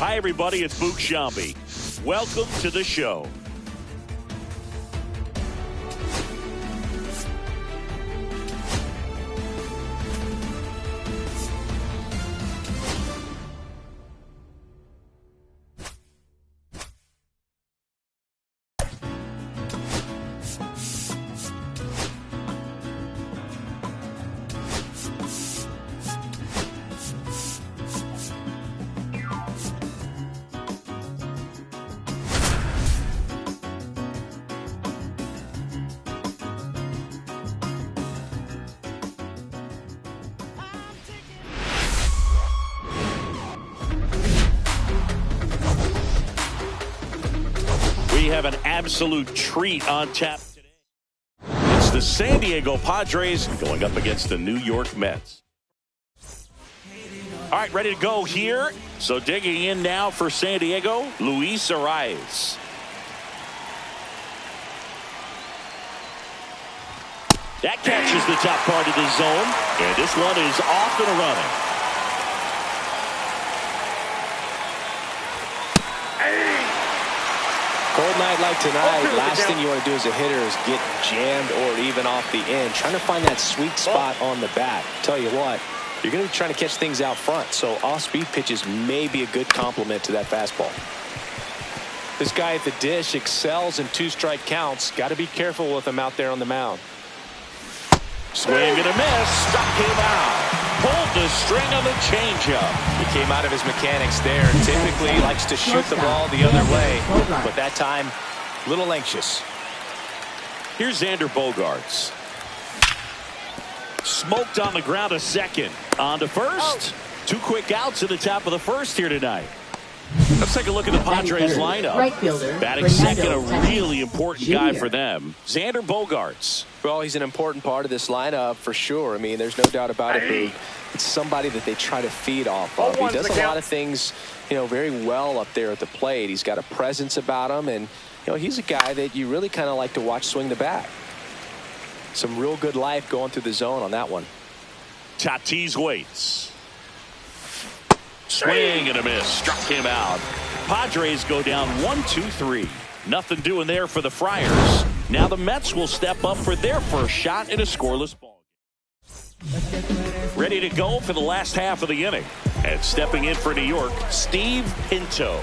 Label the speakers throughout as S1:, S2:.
S1: Hi, everybody. It's Boog Sciambi. Welcome to the show. We have an absolute treat on tap today. It's the San Diego Padres going up against the New York Mets. All right, ready to go here. So digging in now for San Diego, Luis Arias. That catches the top part of the zone, and this one is off and running.
S2: Cold night like tonight, last thing you want to do as a hitter is get jammed or even off the end. Trying to find that sweet spot on the bat. Tell you what, you're going to be trying to catch things out front, so off-speed pitches may be a good complement to that fastball. This guy at the dish excels in two-strike counts. Got to be careful with him out there on the mound.
S1: Swing and a miss. Struck him out. Pulled the string on the changeup.
S2: He came out of his mechanics there. Typically likes to shoot the ball the other way, but that time, a little anxious.
S1: Here's Xander Bogaerts. Smoked on the ground a second. On to first. Two quick outs at the top of the first here tonight. Let's take a look at the Padres lineup.
S3: Right fielder,
S1: batting second, a really important guy for them. Xander Bogaerts.
S2: Well, he's an important part of this lineup for sure. I mean, there's no doubt about it, Boog. It's somebody that they try to feed off of. He does a lot of things, very well up there at the plate. He's got a presence about him, and, he's a guy that you really kind of like to watch swing the bat. Some real good life going through the zone on that one.
S1: Tatis waits. Swing and a miss. Struck him out. Padres go down 1-2-3. Nothing doing there for the Friars. Now the Mets will step up for their first shot in a scoreless ball. Ready to go for the last half of the inning. And stepping in for New York, Steve Pinto.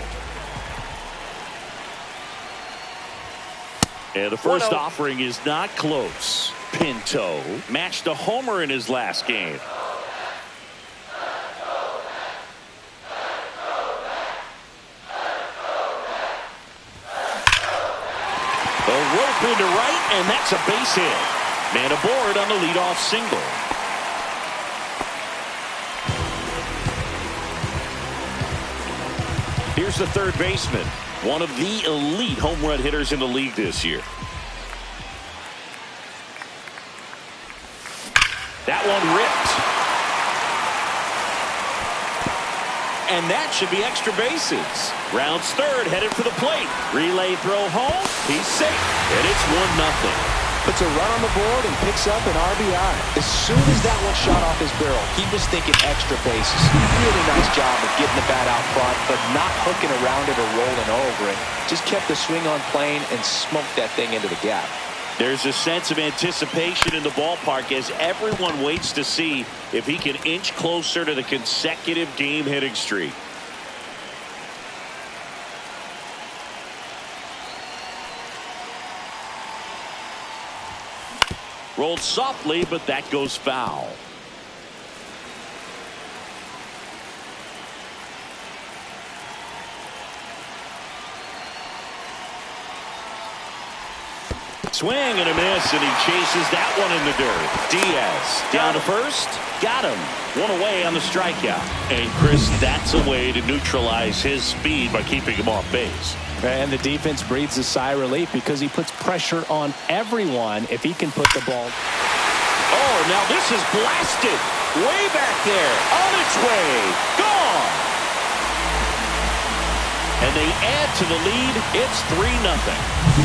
S1: And the first offering is not close. Pinto matched a homer in his last game. A rope into right, and that's a base hit. Man aboard on the leadoff single. Here's the third baseman, one of the elite home run hitters in the league this year. That one ripped. And that should be extra bases. Rounds third, headed for the plate. Relay throw home. He's safe. And it's 1-0.
S2: Puts a run on the board and picks up an RBI. As soon as that one shot off his barrel, he was thinking extra bases. Really nice job of getting the bat out front, but not hooking around it or rolling over it. Just kept the swing on plane and smoked that thing into the gap.
S1: There's a sense of anticipation in the ballpark as everyone waits to see if he can inch closer to the consecutive game hitting streak. Rolled softly, but that goes foul. Swing and a miss, and he chases that one in the dirt. Diaz down to first. Got him. One away on the strikeout. And, Chris, that's a way to neutralize his speed by keeping him off base.
S4: And the defense breathes a sigh of relief because he puts pressure on everyone if he can put the ball.
S1: Oh, now this is blasted. Way back there. On its way. Gone. And they add to the lead. It's 3-0.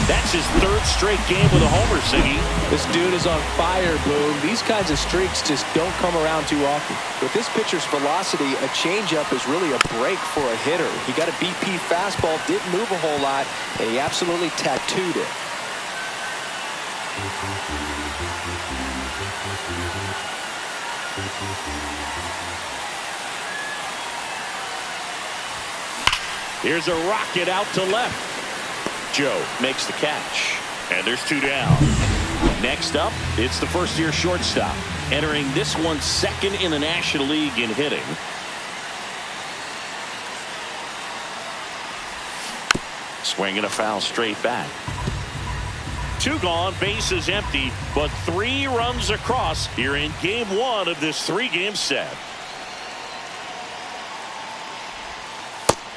S1: That's his third straight game with a homer, Siggy.
S2: This dude is on fire, Boom. These kinds of streaks just don't come around too often. With this pitcher's velocity, a changeup is really a break for a hitter. He got a BP fastball, didn't move a whole lot, and he absolutely tattooed it.
S1: Here's a rocket out to left. Joe makes the catch. And there's 2 down. Next up, it's the first-year shortstop. Entering this one second in the National League in hitting. Swing and a foul straight back. 2 gone, bases empty, but 3 runs across here in game 1 of this 3-game set.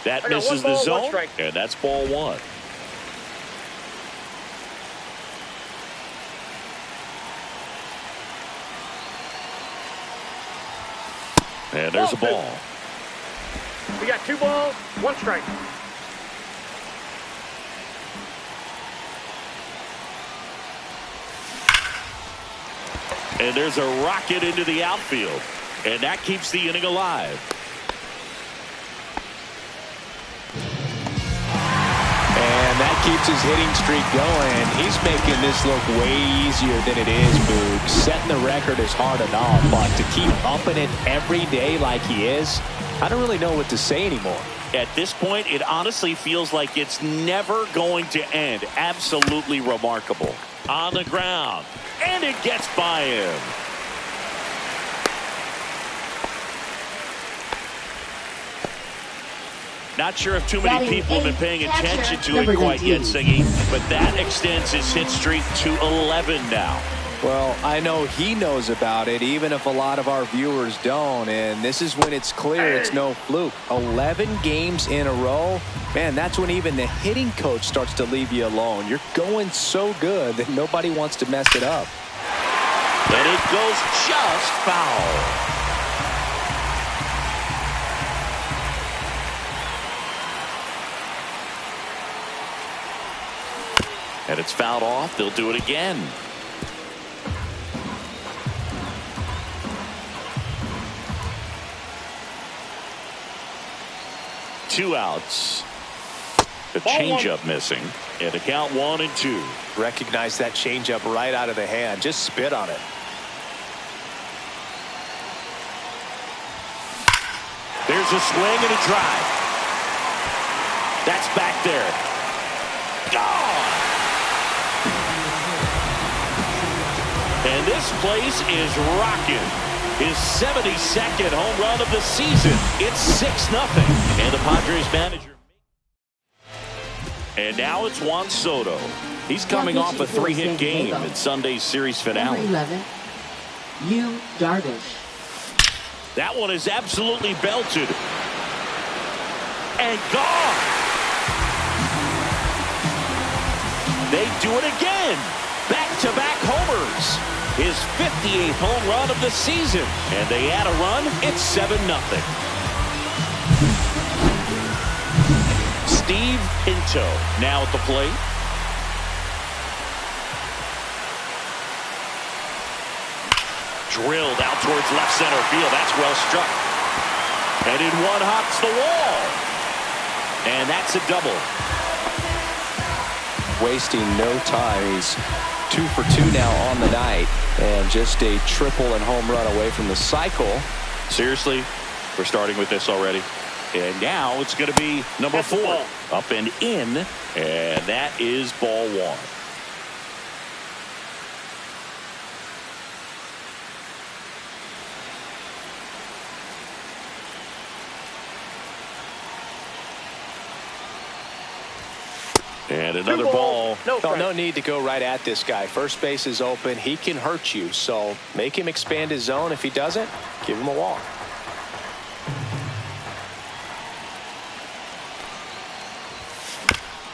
S1: That misses the zone, and that's ball 1. And there's a ball.
S3: We got 2 balls, 1 strike.
S1: And there's a rocket into the outfield. And that keeps the inning alive.
S2: And that keeps his hitting streak going. He's making this look way easier than it is, Boog. Setting the record is hard enough, but to keep upping it every day like he is, I don't really know what to say anymore.
S1: At this point, it honestly feels like it's never going to end. Absolutely remarkable. On the ground. And it gets by him. Not sure if too many people have been paying attention to it quite yet, Siggy, but that extends his hit streak to 11 now.
S2: Well, I know he knows about it, even if a lot of our viewers don't. And this is when it's clear it's no fluke. 11 games in a row. Man, that's when even the hitting coach starts to leave you alone. You're going so good that nobody wants to mess it up.
S1: And it goes just foul. And it's fouled off. They'll do it again. Two outs. The changeup missing. And the count 1-2.
S2: Recognize that changeup right out of the hand. Just spit on it.
S1: There's a swing and a drive. That's back there. Gone. And this place is rocking. His 72nd home run of the season. It's 6-0. And the Padres manager. And now it's Juan Soto. He's coming off a 3-hit game in Sunday's series finale.
S5: Number 11, Yu Darvish.
S1: That one is absolutely belted. And gone. They do it again. Back-to-back homers. His 58th home run of the season. And they add a run. It's 7-0. Steve Pinto now at the plate. Drilled out towards left center field. That's well struck. And in one hops the wall. And that's a double.
S2: Wasting no time. He's 2 for 2 now on the night. And just a triple and home run away from the cycle.
S1: Seriously, we're starting with this already. And now it's going to be number 4. Up and in. And that is ball 1. And another ball.
S2: No need to go right at this guy. First base is open. He can hurt you. So make him expand his zone. If he doesn't, give him a walk.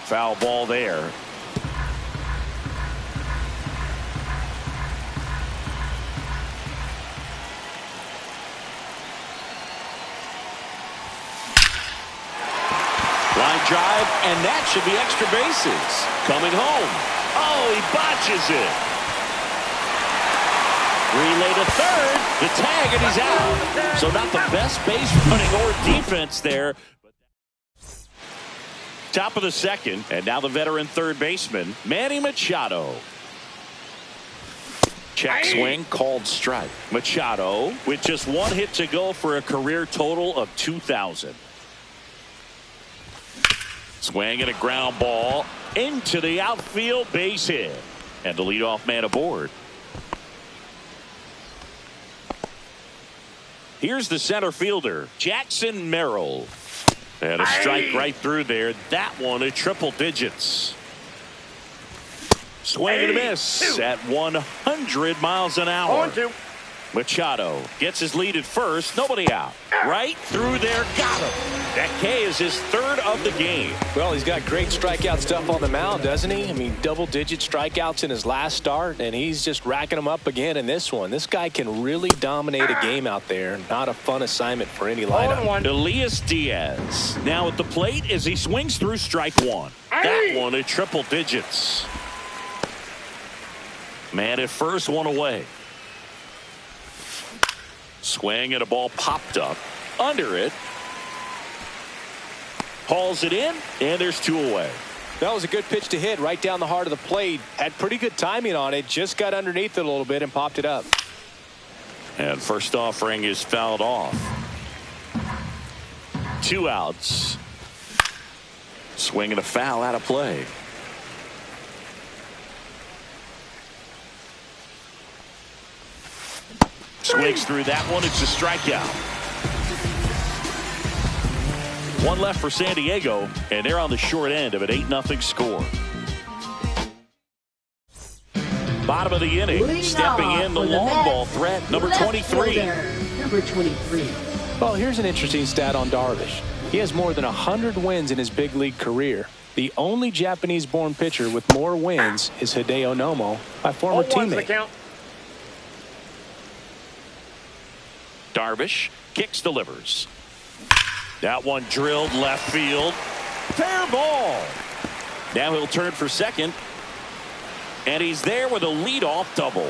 S1: Foul ball there. Line drive, and that should be extra bases. Coming home. Oh, he botches it. Relay to third. The tag, and he's out. So not the best base running or defense there. Top of the second, and now the veteran third baseman, Manny Machado. Check swing, called strike. Machado with just one hit to go for a career total of 2,000. Swing and a ground ball into the outfield, base hit. And the leadoff man aboard. Here's the center fielder, Jackson Merrill. And a strike right through there. That one at triple digits. Swing and a miss at 100 miles an hour. Machado gets his lead at first. Nobody out. Right through there. Got him. That K is his third of the game.
S2: Well, he's got great strikeout stuff on the mound, doesn't he? I mean, double-digit strikeouts in his last start, and he's just racking them up again in this one. This guy can really dominate a game out there. Not a fun assignment for any lineup.
S1: Elias Diaz now at the plate as he swings through strike one. That one at triple digits. Man at first, one away. Swing and a ball popped up under it. Hauls it in, and there's two away.
S2: That was a good pitch to hit right down the heart of the plate. Had pretty good timing on it. Just got underneath it a little bit and popped it up.
S1: And first offering is fouled off. 2 outs. Swing and a foul out of play. Swings through that one. It's a strikeout. One left for San Diego, and they're on the short end of an 8-0 score. Bottom of the inning, stepping in the long ball threat, number 23.
S5: Number 23.
S2: Well, here's an interesting stat on Darvish. He has more than 100 wins in his big league career. The only Japanese-born pitcher with more wins is Hideo Nomo, my former teammate.
S1: Darvish kicks, delivers. That one drilled left field. Fair ball. Now he'll turn for second. And he's there with a leadoff double.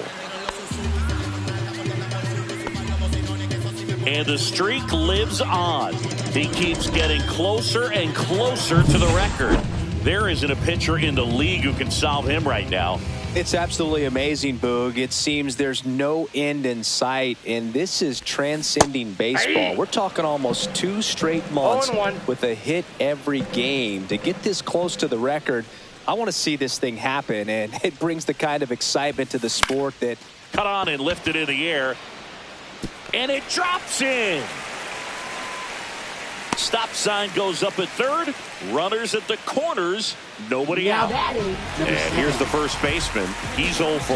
S1: And the streak lives on. He keeps getting closer and closer to the record. There isn't a pitcher in the league who can solve him right now.
S2: It's absolutely amazing, Boog. It seems there's no end in sight, and this is transcending baseball. We're talking almost 2 straight months with a hit every game. To get this close to the record, I want to see this thing happen, and it brings the kind of excitement to the sport that...
S1: Cut on and lifted in the air, and it drops in. Stop sign goes up at third. Runners at the corners. Nobody out. And here's the first baseman. He's 0 for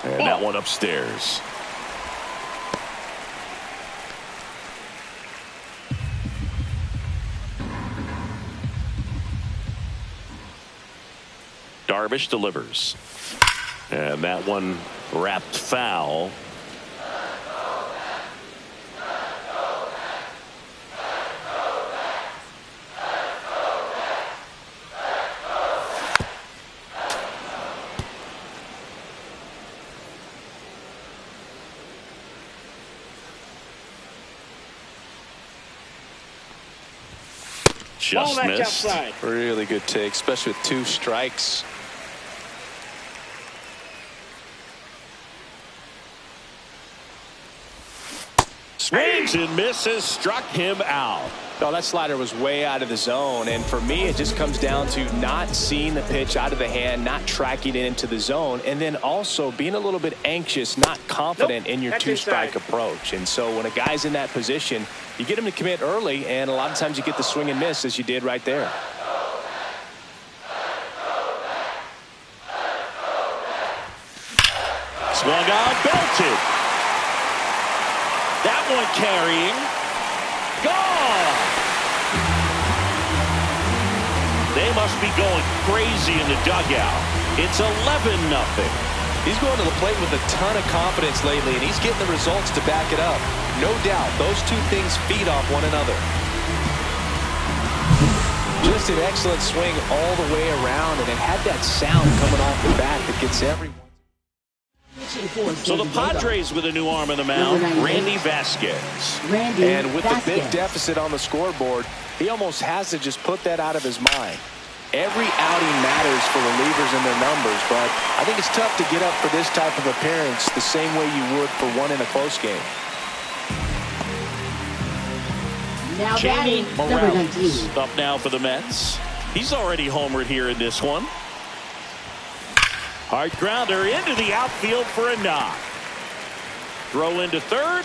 S1: 1. And that one upstairs. Darvish delivers. And that one wrapped foul. Just missed. Outside.
S2: Really good take, especially with 2 strikes.
S1: Swings and misses, struck him out.
S2: No, that slider was way out of the zone, and for me it just comes down to not seeing the pitch out of the hand, not tracking it into the zone, and then also being a little bit anxious, not confident in your 2-strike approach. And so when a guy's in that position, you get him to commit early, and a lot of times you get the swing and miss as you did right there.
S1: Swung on, belted. That one carrying. Gone. They must be going crazy in the dugout. It's 11-0.
S2: He's going to the plate with a ton of confidence lately, and he's getting the results to back it up. No doubt, those two things feed off one another. Just an excellent swing all the way around, and it had that sound coming off the bat that gets everyone.
S1: So the Padres with a new arm in the mound, Randy Vasquez.
S2: And with the big deficit on the scoreboard, he almost has to just put that out of his mind. Every outing matters for relievers and their numbers, but I think it's tough to get up for this type of appearance the same way you would for one in a close game.
S5: Now
S1: Jamie
S5: batting, number
S1: Morales
S5: 19.
S1: up now for the Mets. He's already homered here in this one. Hard grounder into the outfield for a knock. Throw into third.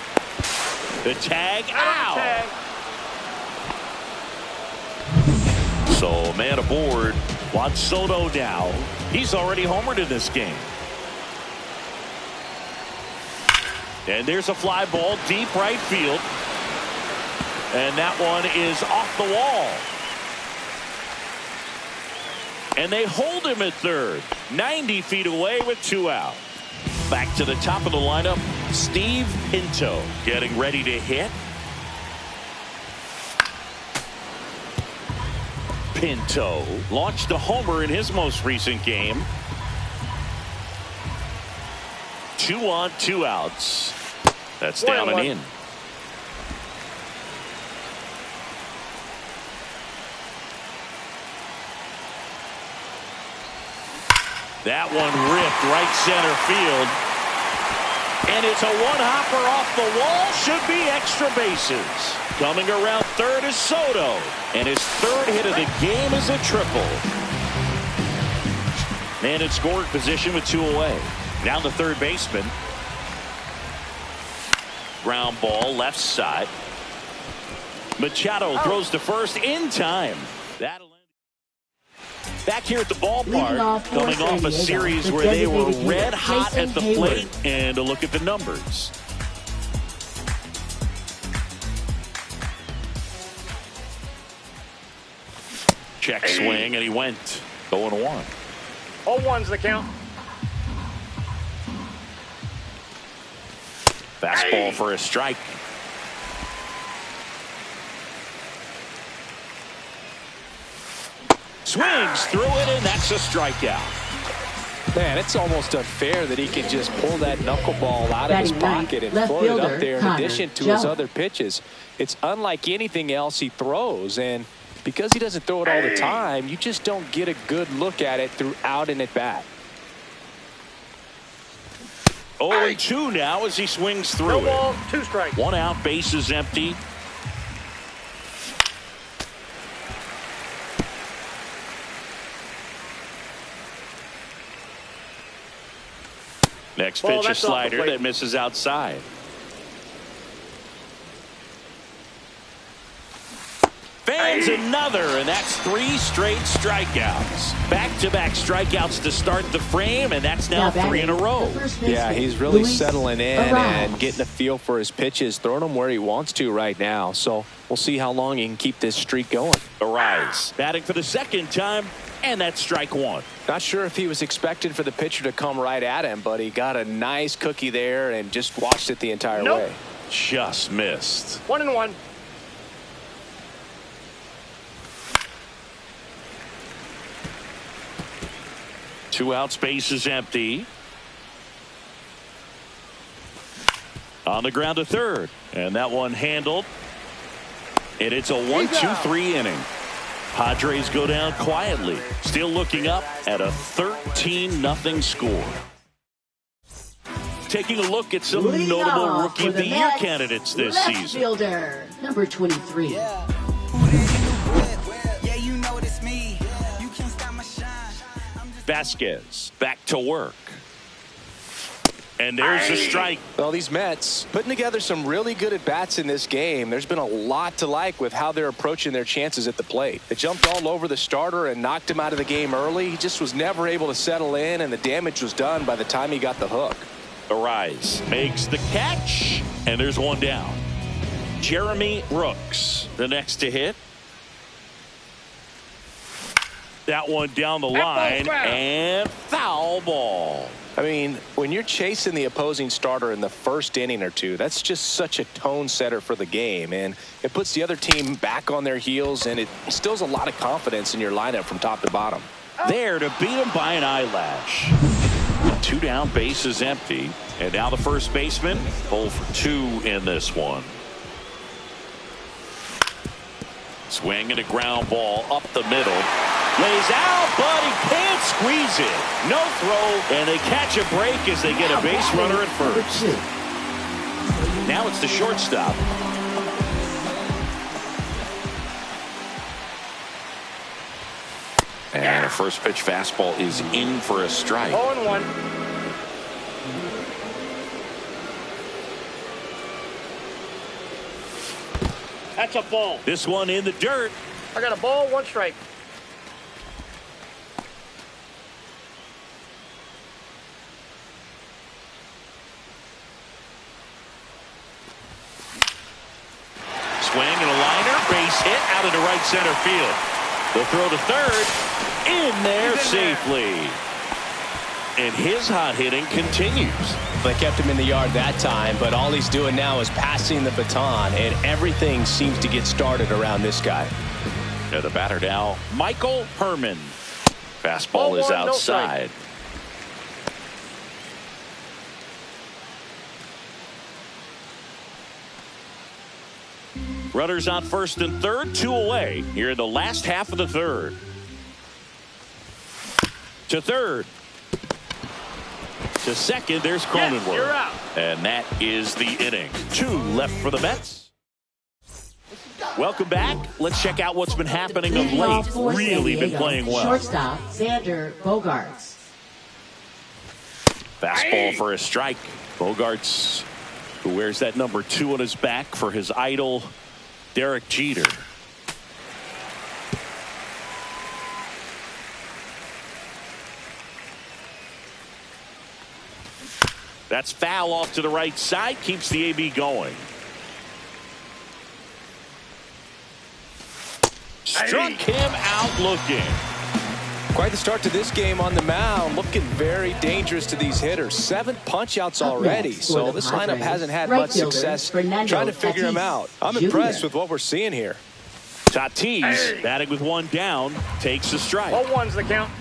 S1: The tag out. So man aboard. Juan Soto now. He's already homered in this game. And there's a fly ball deep right field. And that one is off the wall. And they hold him at third. 90 feet away with 2 out. Back to the top of the lineup, Steve Pinto getting ready to hit. Pinto launched a homer in his most recent game. 2 on, 2 outs. That's down and in. That one ripped right center field. And it's a one-hopper off the wall. Should be extra bases. Coming around third is Soto. And his third hit of the game is a triple. Man in scoring position with 2 away. Now the third baseman. Ground ball left side. Machado throws to first in time. That'll back here at the ballpark, coming off a series where they were red hot at the plate, and a look at the numbers. Check swing, and he went 0-1.
S3: 0-1's the count.
S1: Fastball for a strike. Swings through it, and that's a strikeout.
S2: Man, it's almost unfair that he can just pull that knuckleball out of his pocket and float it up there in addition to his other pitches. It's unlike anything else he throws, and because he doesn't throw it all the time, you just don't get a good look at it throughout an at-bat.
S1: 0-2 now as he swings through
S3: No
S1: it.
S3: ball, 2 strikes.
S1: 1 out, bases empty. Next pitch, a slider that misses outside. Fans another, and that's 3 straight strikeouts. Back-to-back strikeouts to start the frame, and that's now 3 in a row.
S2: Yeah, he's really settling in and getting a feel for his pitches, throwing them where he wants to right now. So we'll see how long he can keep this streak going.
S1: Arise, batting for the second time, and that's strike 1.
S2: Not sure if he was expecting for the pitcher to come right at him, but he got a nice cookie there and just watched it the entire way.
S1: Just missed.
S3: 1-1.
S1: Two out, space is empty. On the ground to third, and that one handled. And it's a 1-2-3 inning. Padres go down quietly, still looking up at a 13-0 score. Taking a look at some notable Rookie of the Year candidates this season.
S5: Fielder, number 23.
S1: Vasquez back to work. And there's a strike.
S2: Well, these Mets putting together some really good at-bats in this game. There's been a lot to like with how they're approaching their chances at the plate. They jumped all over the starter and knocked him out of the game early. He just was never able to settle in, and the damage was done by the time he got the hook.
S1: Arise makes the catch, and there's one down. Jeremy Brooks, the next to hit. That one down the line, and foul ball.
S2: I mean, when you're chasing the opposing starter in the first inning or two, that's just such a tone setter for the game, and it puts the other team back on their heels, and it instills a lot of confidence in your lineup from top to bottom.
S1: There to beat him by an eyelash. 2 down, bases empty, and now the first baseman 0 for 2 in this one. Swing and a ground ball up the middle. Lays out, but he can't squeeze it. No throw, and they catch a break as they get a base runner at first. Now it's the shortstop. And a first pitch fastball is in for a strike.
S3: 0-1. That's a ball.
S1: This one in the dirt.
S3: I got a ball, 1 strike.
S1: Swing and a liner, base hit out into right center field. The throw to third, in there safely. And his hot hitting continues.
S4: They kept him in the yard that time, but all he's doing now is passing the baton, and everything seems to get started around this guy.
S1: And the batter now, Michael Herman. Fastball is outside. Runners on first and third, 2 away here in the last half of the third. To third. To second, there's Cronenworth.
S3: Yes, you're out.
S1: And that is the inning. 2 left for the Mets. Welcome back. Let's check out what's been happening of late. Really been playing well.
S5: Shortstop, Xander Bogaerts.
S1: Fastball for a strike. Bogaerts, who wears that number 2 on his back for his idol, Derek Jeter. That's foul off to the right side. Keeps the AB going. Struck him out looking.
S2: Quite the start to this game on the mound. Looking very dangerous to these hitters. 7 punch-outs already. So this lineup hasn't had much success trying to figure him out. I'm impressed with what we're seeing here.
S1: Tatis, batting with 1 down, takes the strike.
S3: 0-1's the count.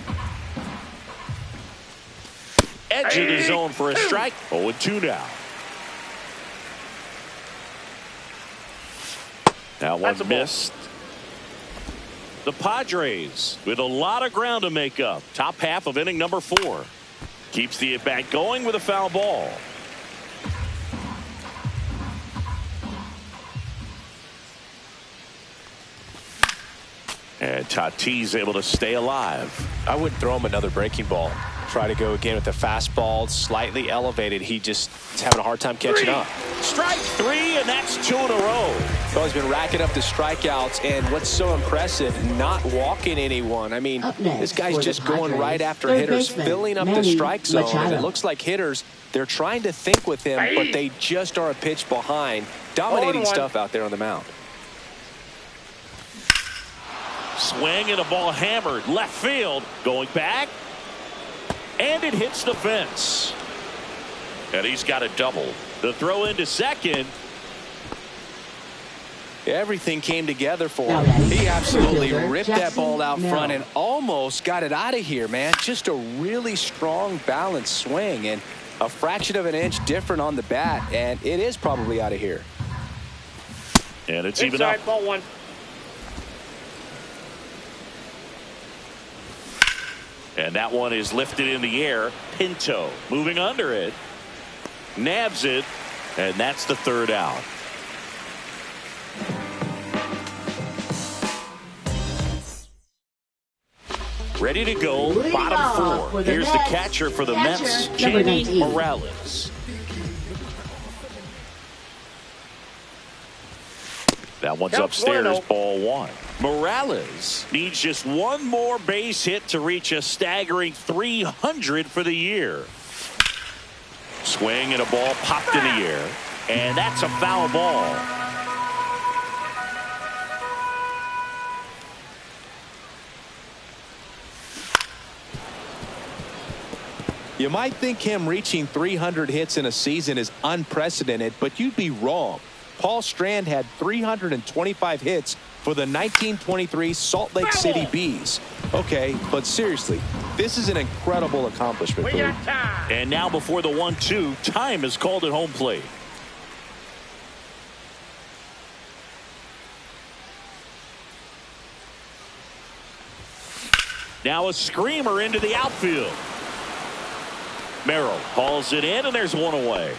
S1: Edge of the zone for a strike. 0-2 now. Now one missed. The Padres with a lot of ground to make up. Top half of inning number 4. Keeps the at-bat going with a foul ball. And Tatis able to stay alive.
S2: I wouldn't throw him another breaking ball. Try to go again with the fastball, slightly elevated. He just is having a hard time catching up.
S1: Strike 3, and that's 2 in a row.
S2: So he's been racking up the strikeouts, and what's so impressive, not walking anyone. I mean, this guy's just going right after hitters, filling up the strike zone. And it looks like hitters, they're trying to think with him, but they just are a pitch behind. Dominating stuff out there on the mound.
S1: Swing and a ball hammered left field, going back, and it hits the fence. And he's got a double. The throw into second.
S2: Everything came together for him. He absolutely ripped that ball out front and almost got it out of here, man. Just a really strong, balanced swing, and a fraction of an inch different on the bat, and it is probably out of here.
S1: And it's even up.
S3: Ball 1.
S1: And that one is lifted in the air. Pinto moving under it. Nabs it. And that's the 3rd out. Ready to go. Bottom 4. Here's the catcher for the Mets, Jamie Morales. That one's upstairs, ball 1. Morales needs just 1 more base hit to reach a staggering 300 for the year. Swing and a ball popped in the air, and that's a foul ball.
S2: You might think him reaching 300 hits in a season is unprecedented, but you'd be wrong. Paul Strand had 325 hits for the 1923 Salt Lake City Bees. Okay, but seriously, this is an incredible accomplishment.
S3: We got time.
S1: And now before the 1-2, time is called at home plate. Now a screamer into the outfield. Merrill hauls it in, and there's one away.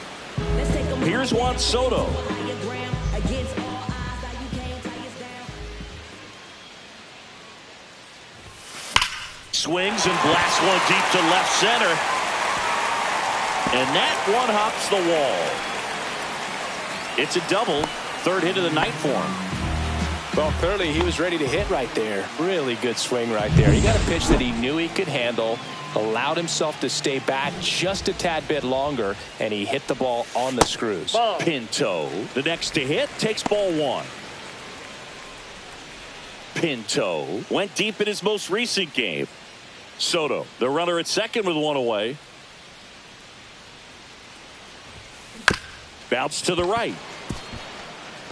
S1: Here's Juan Soto. Swings and blasts one deep to left center. And that one hops the wall. It's a double. Third hit of the night for him.
S2: Well, clearly he was ready to hit right there. Really good swing right there. He got a pitch that he knew he could handle, allowed himself to stay back just a tad bit longer, and he hit the ball on the screws.
S3: Ball.
S1: Pinto, the next to hit, takes ball one. Pinto went deep in his most recent game. Soto, the runner at second with one away. Bounce to the right.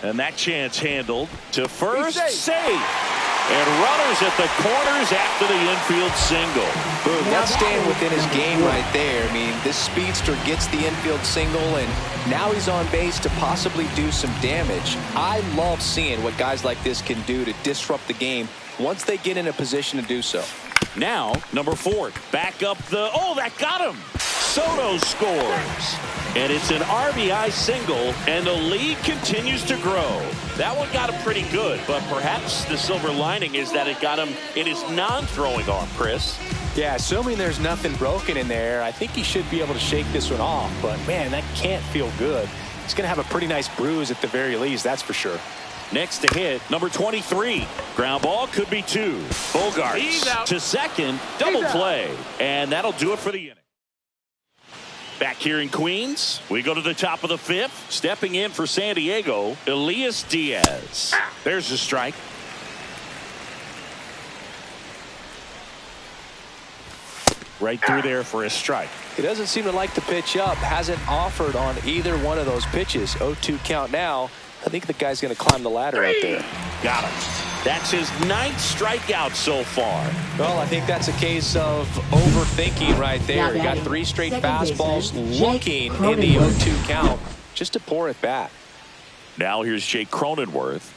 S1: And that chance handled to first, safe. And runners at the corners after the infield single.
S2: Boom, that's staying within his game right there. I mean, this speedster gets the infield single, and now he's on base to possibly do some damage. I love seeing what guys like this can do to disrupt the game once they get in a position to do so.
S1: Now, number 4, back up the, oh, that got him. Soto scores. And it's an RBI single, and the lead continues to grow. That one got him pretty good, but perhaps the silver lining is that it got him in his non-throwing arm, Chris.
S2: Yeah, assuming there's nothing broken in there, I think he should be able to shake this one off. But, man, that can't feel good. He's going to have a pretty nice bruise at the very least, that's for sure.
S1: Next to hit, number 23. Ground ball could be 2. Bogarts to second, double play. And that'll do it for the inning. Back here in Queens, we go to the top of the 5th. Stepping in for San Diego, Elias Diaz. There's a strike. Right through there for a strike.
S2: He doesn't seem to like the pitch up. Hasn't offered on either one of those pitches. 0-2 count now. I think the guy's going to climb the ladder out there.
S1: Got him. That's his 9th strikeout so far.
S2: Well, I think that's a case of overthinking right there. He got 3 straight fastballs looking in the 0-2 count just to pour it back.
S1: Now here's Jake Cronenworth.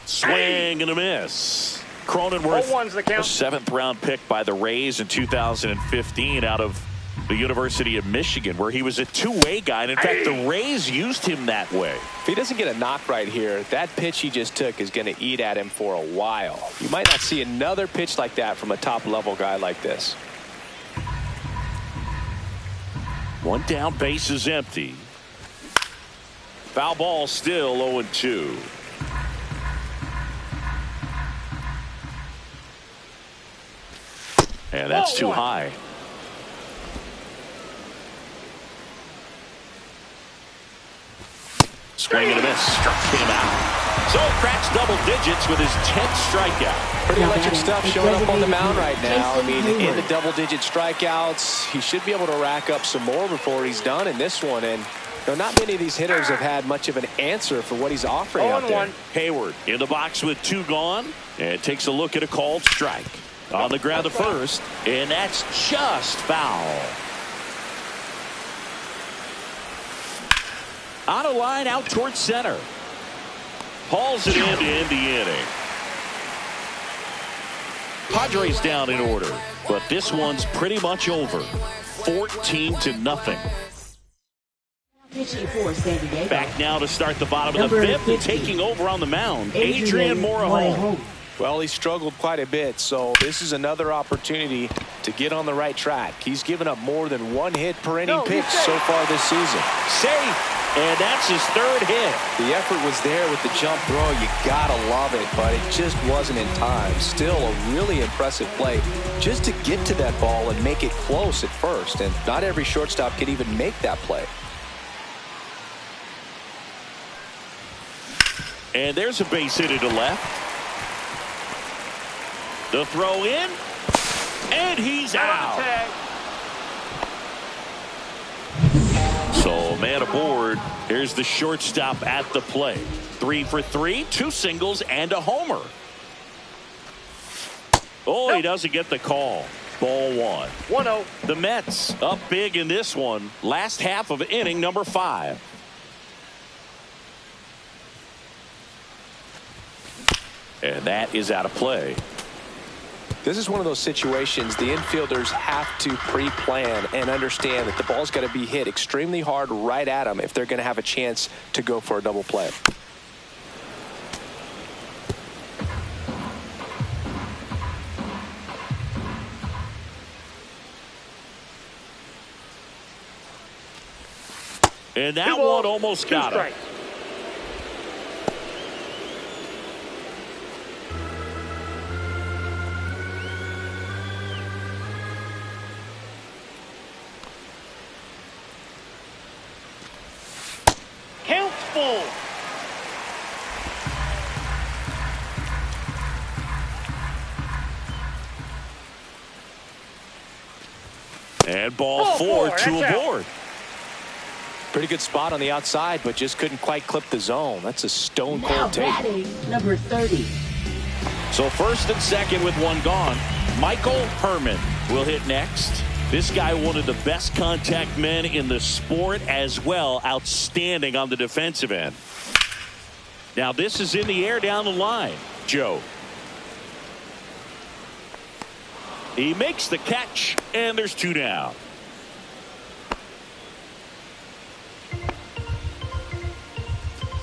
S1: Swing and a miss. Cronenworth, a 7th round pick by the Rays in 2015 out of the University of Michigan, where he was a two-way guy. And in fact, the Rays used him that way.
S2: If he doesn't get a knock right here, that pitch he just took is going to eat at him for a while. You might not see another pitch like that from a top-level guy like this.
S1: One down, base is empty. Foul ball still 0-2. And that's too high. Swing and a miss. Struck him out. So cracks double digits with his 10th strikeout.
S2: Pretty electric stuff showing up on the mound right now. I mean, in the double-digit strikeouts, he should be able to rack up some more before he's done in this one. And not many of these hitters have had much of an answer for what he's offering out there.
S1: Hayward in the box with 2 gone, and takes a look at a called strike. On the ground to first, and that's just foul. On a line out towards center. Hauls it in to end the inning. Padres down in order, but this one's pretty much over. 14-0. Back now to start the bottom of the 5th, and taking over on the mound, Adrian Morejon.
S2: Well, he struggled quite a bit, so this is another opportunity to get on the right track. He's given up more than 1 hit per inning pitch so far this season.
S1: Safe, and that's his 3rd hit.
S2: The effort was there with the jump throw. You gotta love it, but it just wasn't in time. Still a really impressive play just to get to that ball and make it close at first, and not every shortstop can even make that play.
S1: And there's a base hit to left. The throw in, and he's out. Here's the shortstop at the plate. 3 for 3, 2 singles and a homer. Oh, he doesn't get the call. Ball 1.
S3: 1-0.
S1: The Mets up big in this one. Last half of inning number 5. And that is out of play.
S2: This is one of those situations the infielders have to pre-plan and understand that the ball's got to be hit extremely hard right at them if they're going to have a chance to go for a double play.
S1: And that one almost got him.
S3: Count full.
S1: And ball 4 to a board.
S2: Pretty good spot on the outside, but just couldn't quite clip the zone. That's a stone cold take.
S5: Now batting, number 30.
S1: So first and second with one gone. Michael Herman will hit next. This guy, one of the best contact men in the sport as well. Outstanding on the defensive end. Now this is in the air down the line. Joe. He makes the catch, and there's 2 down.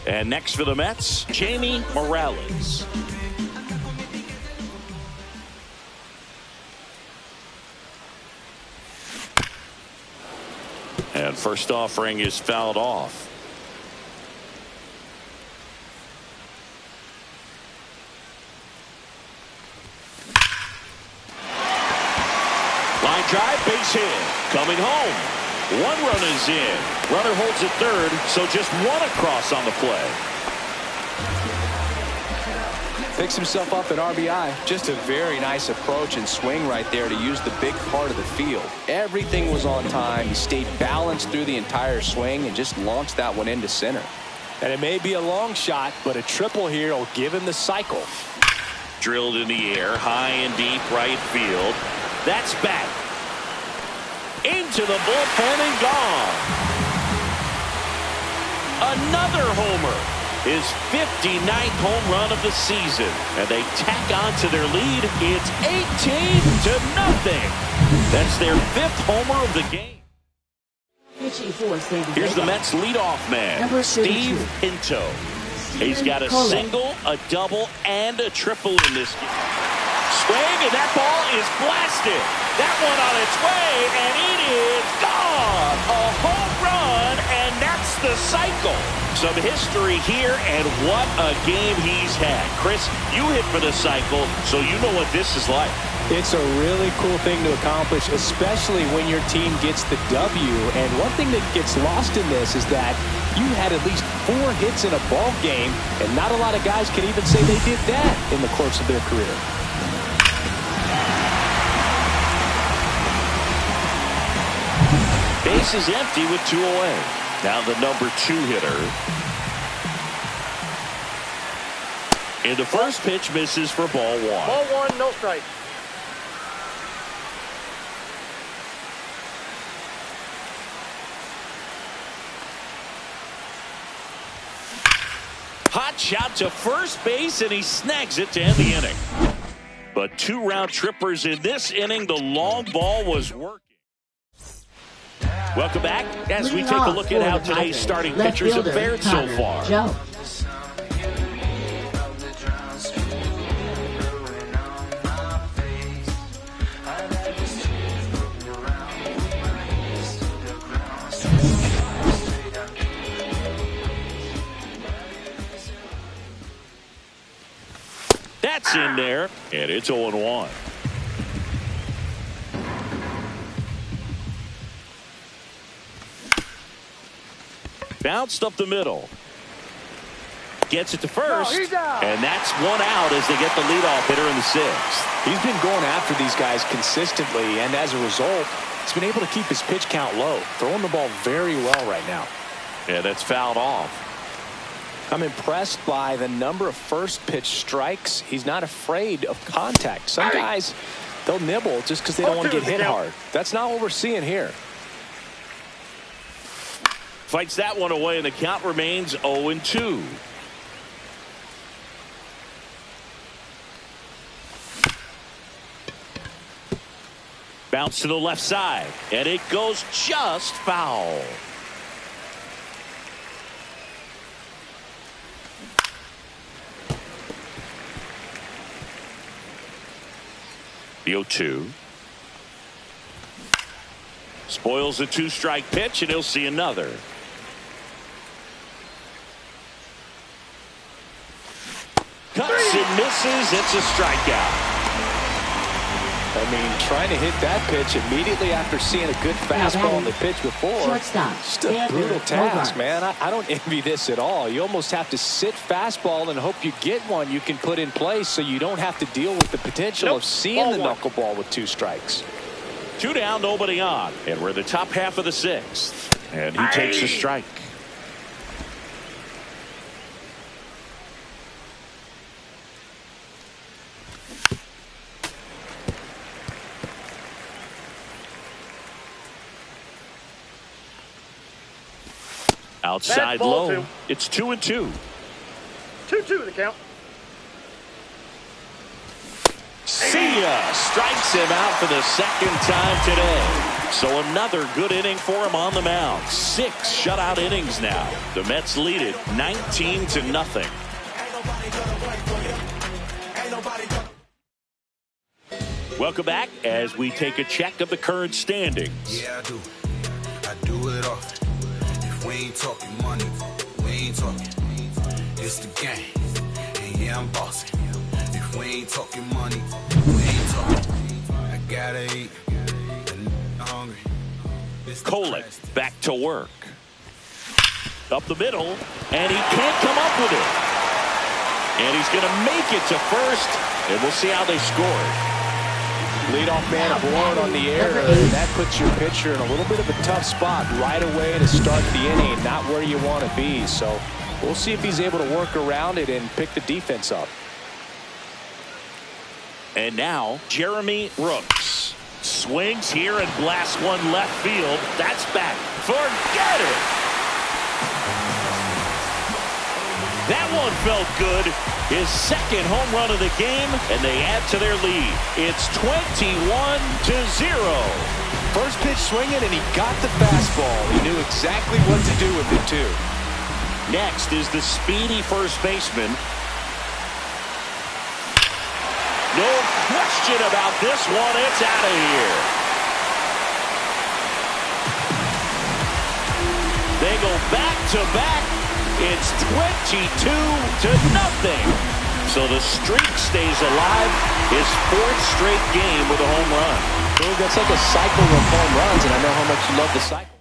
S1: And next for the Mets, Jamie Morales. And first offering is fouled off. Line drive, base hit. Coming home. 1 run is in. Runner holds at third, so just 1 across on the play.
S2: Picks himself up at RBI. Just a very nice approach and swing right there to use the big part of the field. Everything was on time. He stayed balanced through the entire swing and just launched that one into center. And it may be a long shot, but a triple here will give him the cycle.
S1: Drilled in the air, high and deep right field. That's back. Into the bullpen and gone. Another homer. His 59th home run of the season. And they tack on to their lead. It's 18-0. That's their 5th homer of the game.
S5: Pitching for San Diego.
S1: Here's the Mets leadoff man,
S5: Number 32.
S1: Steve Pinto. He's got a single, a double, and a triple in this game. Swing, and that ball is blasted. That one on its way, and it is gone. A home run, and that's the cycle. Some history here, and what a game he's had. Chris, you hit for the cycle, so you know what this is like.
S2: It's a really cool thing to accomplish, especially when your team gets the W. And one thing that gets lost in this is that you had at least 4 hits in a ball game, and not a lot of guys can even say they did that in the course of their career.
S1: Base is empty with 2 away. Now the number 2 hitter. And the first pitch misses for ball 1.
S3: Ball 1, no strike.
S1: Hot shot to first base, and he snags it to end the inning. But 2 round trippers in this inning. The long ball was working. Welcome back as we take a look at how today's starting pitchers have fared so far.
S5: Joe.
S1: That's in there, and it's 0-1. Bounced up the middle. Gets it to first, and that's 1 out as they get the leadoff hitter in the 6th.
S2: He's been going after these guys consistently, and as a result, he's been able to keep his pitch count low, throwing the ball very well right now.
S1: Yeah, that's fouled off.
S2: I'm impressed by the number of first pitch strikes. He's not afraid of contact. Some guys, they'll nibble just because they don't want to get hit hard. That's not what we're seeing here.
S1: Fights that one away, and the count remains 0-2. Bounce to the left side, and it goes just foul. The 0-2. Spoils the 2-strike pitch, and he'll see another. Cuts and misses. It's a strikeout.
S2: I mean, trying to hit that pitch immediately after seeing a good fastball on the pitch before. Just a brutal task, man. I don't envy this at all. You almost have to sit fastball and hope you get one you can put in place so you don't have to deal with the potential of seeing the knuckleball with 2 strikes.
S1: 2 down, nobody on. And we're in the top half of the 6th. And he takes a strike. Outside low. 2. It's 2-2.
S3: 2-2 the count.
S1: See ya. Strikes him out for the 2nd time today. So another good inning for him on the mound. 6 shutout innings now. The Mets lead it 19-0. Welcome back as we take a check of the current standings.
S6: Yeah, I do. I do it often. We ain't talking money, we ain't talking. It's the game, and yeah, I'm bossing. If we ain't talking money, we ain't talking. I gotta eat, and I'm hungry.
S1: Kolek back to work. Up the middle, and he can't come up with it. And he's going to make it to first, and we'll see how they score.
S2: Leadoff man aboard on the air, and that puts your pitcher in a little bit of a tough spot right away to start the inning, not where you want to be. So we'll see if he's able to work around it and pick the defense up.
S1: And now Jeremy Rooks swings here and blasts one left field. That's back. Forget it. That one felt good. His 2nd home run of the game, and they add to their lead. It's 21-0.
S2: First pitch swinging, and he got the fastball. He knew exactly what to do with it, too.
S1: Next is the speedy first baseman. No question about this one. It's out of here. They go back-to-back. It's 22-0. So the streak stays alive. His 4th straight game with a home run.
S2: Well, that's like a cycle of home runs, and I know how much you love the cycle.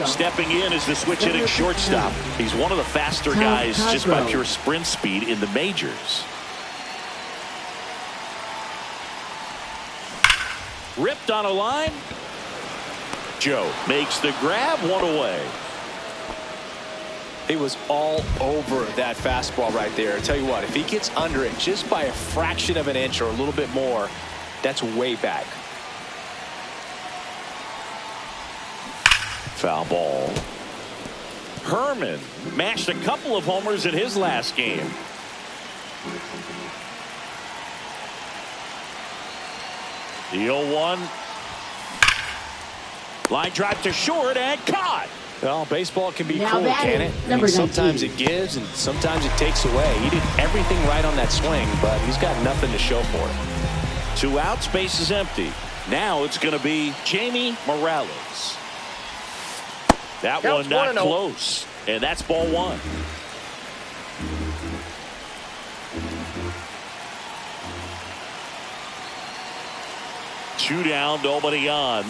S1: Stepping in is the switch hitting shortstop. He's one of the faster guys just by pure sprint speed in the majors. Ripped on a line. Joe makes the grab, 1 away.
S2: He was all over that fastball right there. I tell you what, if he gets under it just by a fraction of an inch or a little bit more, that's way back.
S1: Foul ball. Herman mashed a couple of homers in his last game. The 0-1. Line drive to short and caught.
S2: Well, baseball can be cruel, can it? I mean, sometimes it gives and sometimes it takes away. He did everything right on that swing, but he's got nothing to show for it.
S1: 2 out, space is empty. Now it's going to be Jamie Morales. That one not close, and that's ball 1. Two down, nobody on.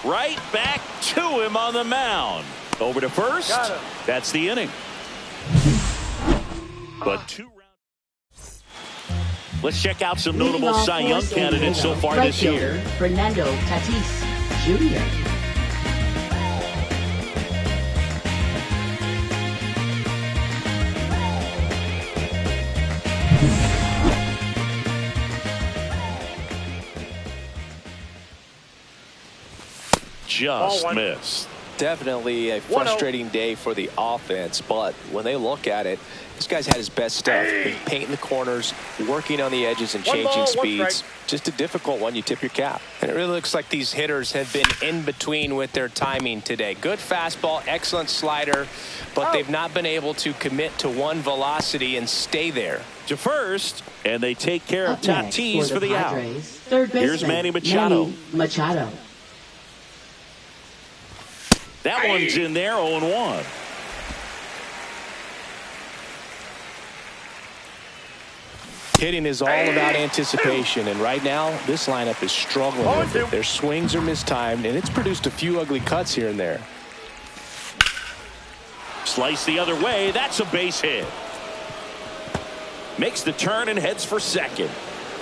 S1: Right back to him on the mound. Over to first. That's the inning. But 2 rounds. Let's check out some notable Cy Young candidates so far this year.
S5: Fernando Tatis Jr.
S1: just missed.
S2: Definitely a frustrating day for the offense, but when they look at it, this guy's had his best stuff. He's painting the corners, working on the edges, and changing speeds. Just a difficult one. You tip your cap.
S4: And it really looks like these hitters have been in between with their timing today. Good fastball, excellent slider, but they've not been able to commit to one velocity and stay there.
S1: To first, and they take care of Tatis for the out.
S5: Third baseman,
S1: Here's Manny Machado.
S5: Manny Machado.
S1: That one's in there, 0-1.
S2: Hitting is all about anticipation, and right now this lineup is struggling with it. Their swings are mistimed, and it's produced a few ugly cuts here and there.
S1: Slice the other way. That's a base hit. Makes the turn and heads for second.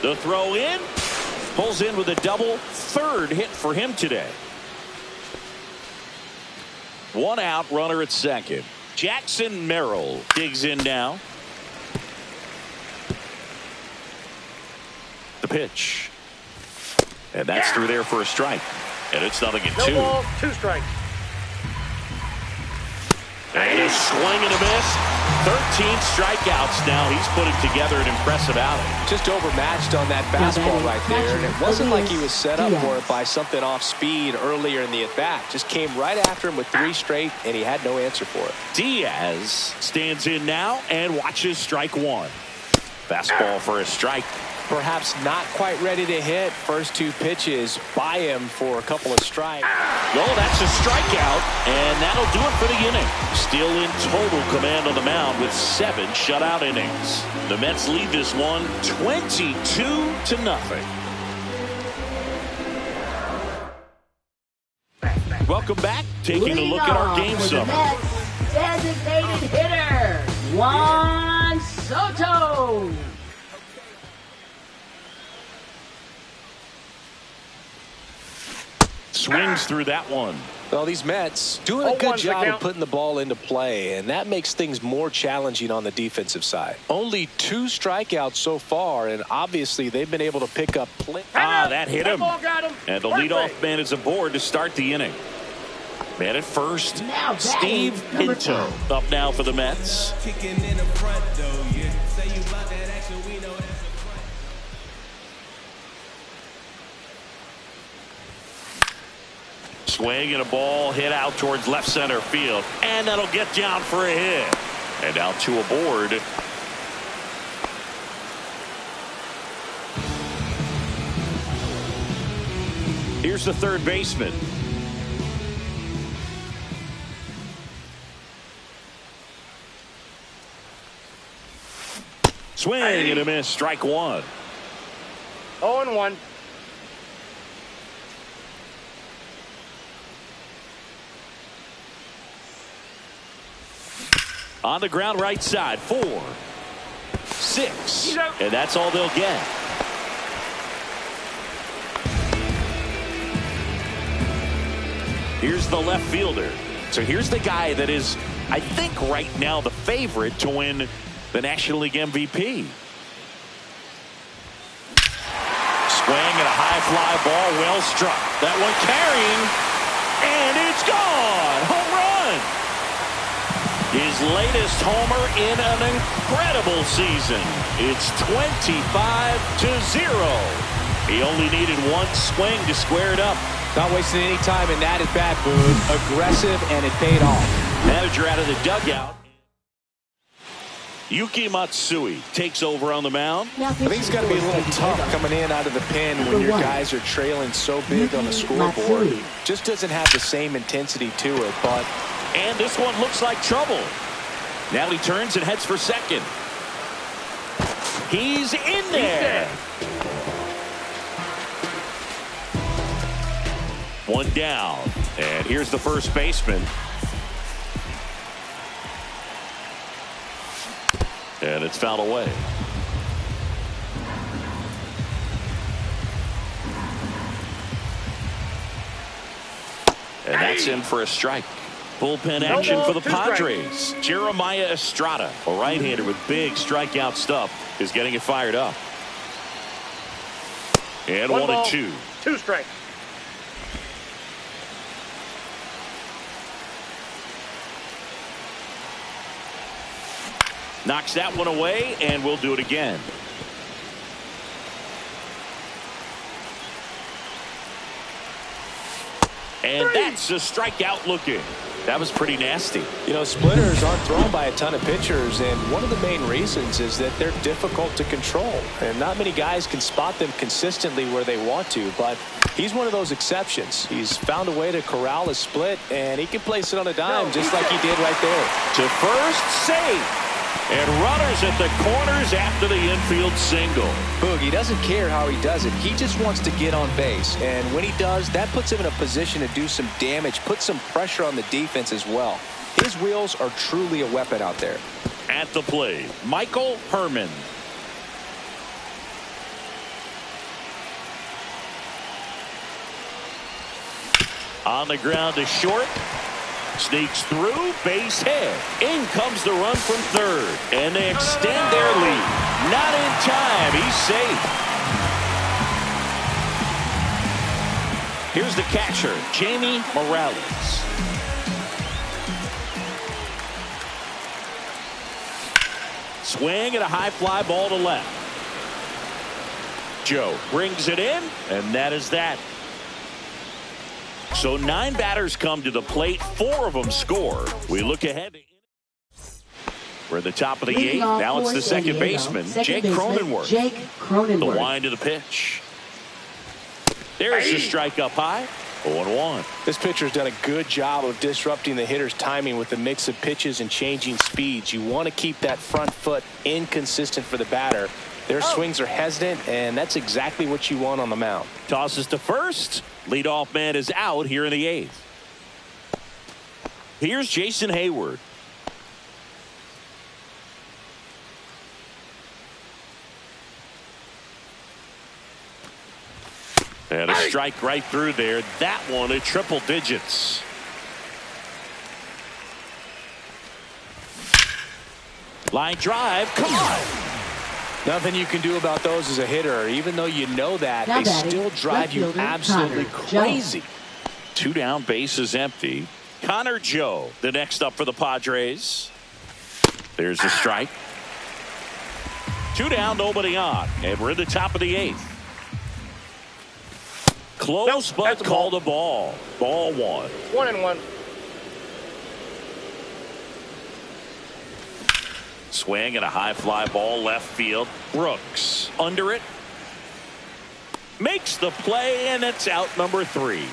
S1: The throw in. Pulls in with a double. Third hit for him today. One out, runner at second. Jackson Merrill digs in now. The pitch. And that's through there for a strike. And it's 0-2.
S3: No ball, 2 strikes.
S1: And a swing and a miss. 13 strikeouts now. He's putting together an impressive outing.
S2: Just overmatched on that fastball right there, and it wasn't like he was set up for it by something off speed earlier in the at-bat. Just came right after him with 3 straight, and he had no answer for it.
S1: Diaz stands in now and watches strike 1. Fastball for a strike.
S2: Perhaps not quite ready to hit. First 2 pitches by him for a couple of strikes.
S1: Well, that's a strikeout, and that'll do it for the inning. Still in total command on the mound with 7 shutout innings. The Mets lead this one 22-0. Welcome back. Taking a look at our game summary.
S5: Designated hitter, Juan Soto.
S1: Swings through that one.
S2: Well, these Mets doing a good job of putting the ball into play, and that makes things more challenging on the defensive side. Only 2 strikeouts so far, and obviously they've been able to pick up play.
S1: That hit him. And the leadoff man is aboard to start the inning. Man at first, Steve Pinto up now for the Mets. Swing and a ball hit out towards left center field, and that'll get down for a hit. And now 2 aboard. Here's the third baseman. Swing and a miss, strike 1.
S3: 0-1.
S1: On the ground right side, 4, 6, and that's all they'll get. Here's the left fielder. So here's the guy that is, I think, right now the favorite to win the National League MVP. Swing and a high fly ball, well struck. That one carrying, and it's gone. Home run. His latest homer in an incredible season. It's 25-0. He only needed 1 swing to square it up.
S2: Not wasting any time in that at-bat, Boone. Aggressive, and it paid off.
S1: Manager out of the dugout. Yuki Matsui takes over on the mound.
S2: I think it's got to be a little tough coming in out of the pen when your guys are trailing so big on the scoreboard. Just doesn't have the same intensity to it, but...
S1: And this one looks like trouble. Now he turns and heads for second. He's in there. One down. And here's the first baseman. And it's fouled away. And that's in for a strike. Bullpen action for the Padres. Jeremiah Estrada, a right-hander with big strikeout stuff, is getting it fired up. And 1-2.
S3: 2 strikes.
S1: Knocks that one away, and we'll do it again. And that's a strikeout looking. That was pretty nasty.
S2: You know, splitters aren't thrown by a ton of pitchers, and one of the main reasons is that they're difficult to control. And not many guys can spot them consistently where they want to, but he's one of those exceptions. He's found a way to corral a split, and he can place it on a dime just like he did right there.
S1: To first, safe. And runners at the corners after the infield single.
S2: Boogie doesn't care how he does it. He just wants to get on base. And when he does, that puts him in a position to do some damage, put some pressure on the defense as well. His wheels are truly a weapon out there.
S1: At the plate, Michael Herman. On the ground to short. Sneaks through, base hit. In comes the run from third. And they extend their lead. Not in time. He's safe. Here's the catcher, Jamie Morales. Swing and a high fly ball to left. Joe brings it in, and that is that. So 9 batters come to the plate. 4 of them score. We look ahead. We're at the top of the 8th. Now it's the second baseman, Jake Cronenworth. The wind of the pitch. There's the strike up high. 0-1.
S2: This pitcher's done a good job of disrupting the hitter's timing with a mix of pitches and changing speeds. You want to keep that front foot inconsistent for the batter. Their swings are hesitant, and that's exactly what you want on the mound.
S1: Tosses to first. Leadoff man is out here in the 8th. Here's Jason Hayward. And a strike right through there. That one at triple digits. Line drive. Come on.
S2: Nothing you can do about those as a hitter. Even though you know that, they still drive you absolutely crazy.
S1: 2 down, base is empty. Connor Joe, the next up for the Padres. There's the strike. 2 down, nobody on. And we're in the top of the 8th. Close, but called a ball. Ball 1.
S3: 1-1.
S1: Swing and a high fly ball left field. Brooks under it. Makes the play, and it's out number 3.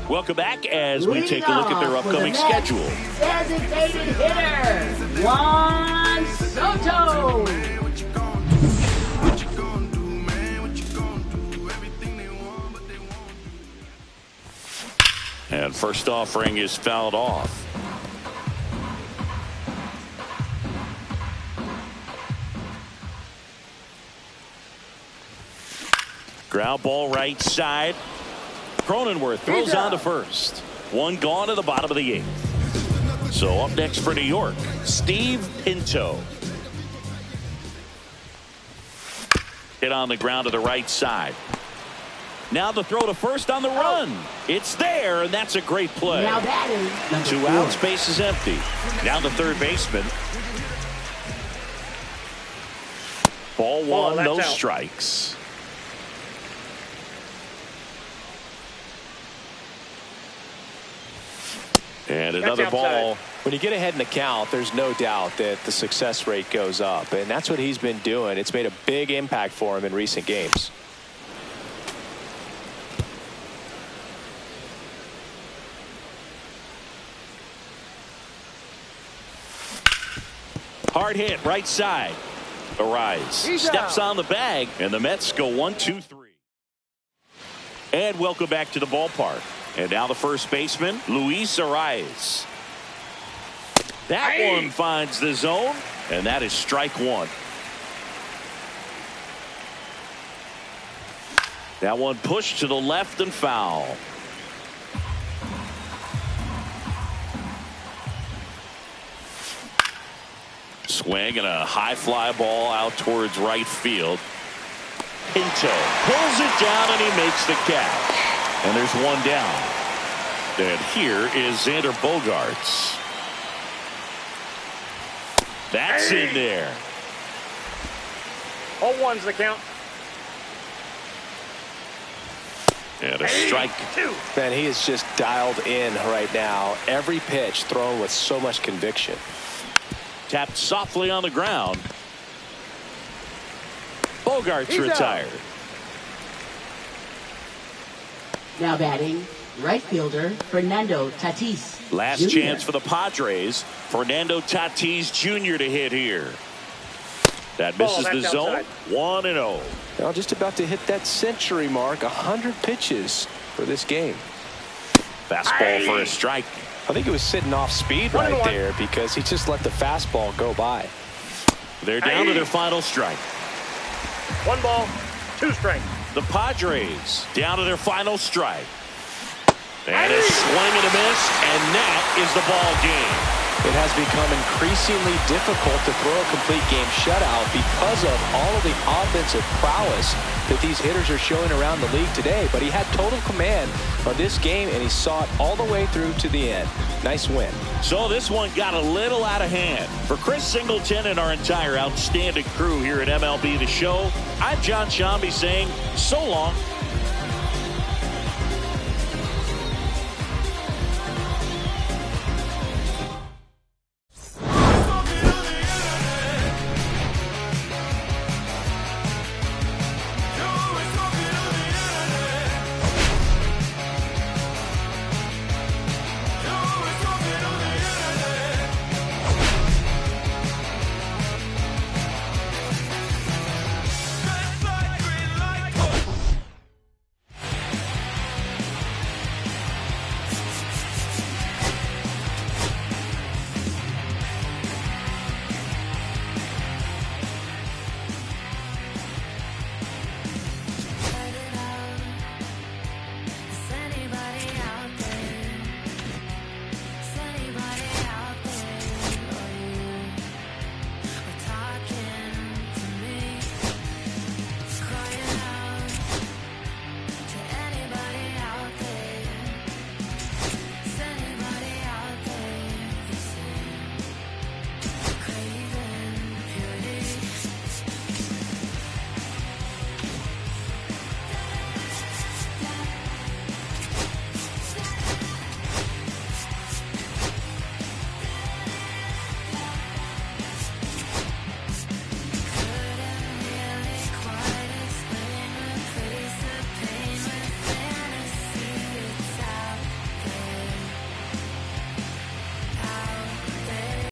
S1: Welcome back as we take a look at their upcoming schedule.
S5: Designated hitter, Juan Soto.
S1: And first offering is fouled off. Ground ball right side. Cronenworth throws on to first. 1 gone to the bottom of the 8th. So up next for New York, Steve Pinto. Hit on the ground to the right side. Now the throw to first on the run. It's there, and that's a great play.
S5: Now that is
S1: 2 outs, base is empty. Now the third baseman. Ball 1, no strikes. And another ball.
S2: When you get ahead in the count, there's no doubt that the success rate goes up, and that's what he's been doing. It's made a big impact for him in recent games.
S1: Hard hit, right side. Arise. Steps on the bag, and the Mets go 1-2-3. And welcome back to the ballpark. And now the first baseman, Luis Arise. That one finds the zone, and that is strike 1. That one pushed to the left and foul. Swing and a high fly ball out towards right field. Pinto pulls it down and he makes the catch. And there's one down. And here is Xander Bogaerts. That's in there.
S3: 0-1's the count.
S1: And a strike.
S2: Man, he is just dialed in right now. Every pitch thrown with so much conviction.
S1: Tapped softly on the ground. Bogaerts retired.
S5: Now batting, right fielder Fernando Tatis.
S1: Last
S5: Jr.
S1: chance for the Padres. Fernando Tatis Jr. to hit here. That misses the zone. 1-0.
S2: Well, just about to hit that century mark. 100 pitches for this game.
S1: Fastball for a strike.
S2: I think it was sitting off speed right there because he just let the fastball go by.
S1: They're down to their final strike.
S3: 1 ball, 2 strikes.
S1: The Padres down to their final strike. And a swing and a miss, and that is the ball game.
S2: It has become increasingly difficult to throw a complete game shutout because of all of the offensive prowess that these hitters are showing around the league today. But he had total command of this game, and he saw it all the way through to the end. Nice win.
S1: So this one got a little out of hand. For Chris Singleton and our entire outstanding crew here at MLB The Show, I'm John Shambi saying so long.